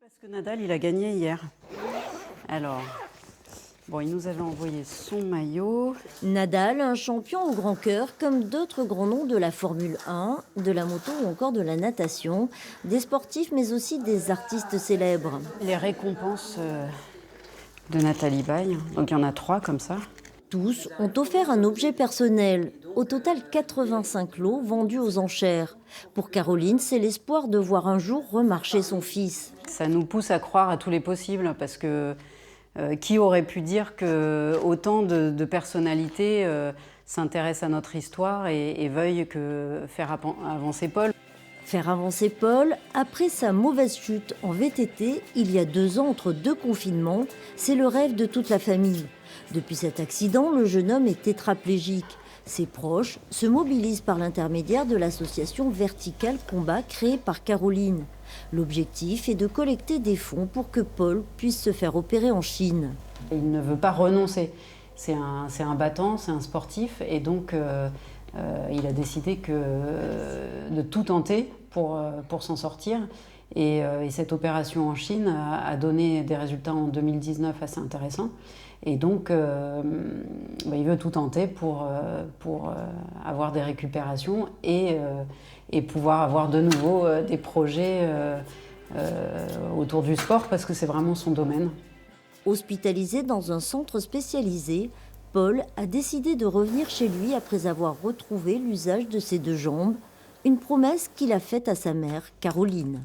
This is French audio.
Parce que Nadal, il a gagné hier. Alors, bon, il nous avait envoyé son maillot. Nadal, un champion au grand cœur, comme d'autres grands noms de la Formule 1, de la moto ou encore de la natation, des sportifs mais aussi des artistes célèbres. Les récompenses de Nathalie Baye. Donc il y en a 3 comme ça. Tous ont offert un objet personnel. Au total, 85 lots vendus aux enchères. Pour Caroline, c'est l'espoir de voir un jour remarcher son fils. Ça nous pousse à croire à tous les possibles parce que qui aurait pu dire que autant de personnalités s'intéressent à notre histoire et veuillent faire avancer Paul. Faire avancer Paul, après sa mauvaise chute en VTT, il y a 2 ans entre 2 confinements, c'est le rêve de toute la famille. Depuis cet accident, le jeune homme est tétraplégique. Ses proches se mobilisent par l'intermédiaire de l'association Vertical Combat créée par Caroline. L'objectif est de collecter des fonds pour que Paul puisse se faire opérer en Chine. Il ne veut pas renoncer. C'est un battant, c'est un sportif et donc il a décidé de tout tenter pour s'en sortir. Et cette opération en Chine a donné des résultats en 2019 assez intéressants. Et donc, il veut tout tenter pour avoir des récupérations et pouvoir avoir de nouveau des projets autour du sport parce que c'est vraiment son domaine. Hospitalisé dans un centre spécialisé, Paul a décidé de revenir chez lui après avoir retrouvé l'usage de ses 2 jambes, une promesse qu'il a faite à sa mère, Caroline.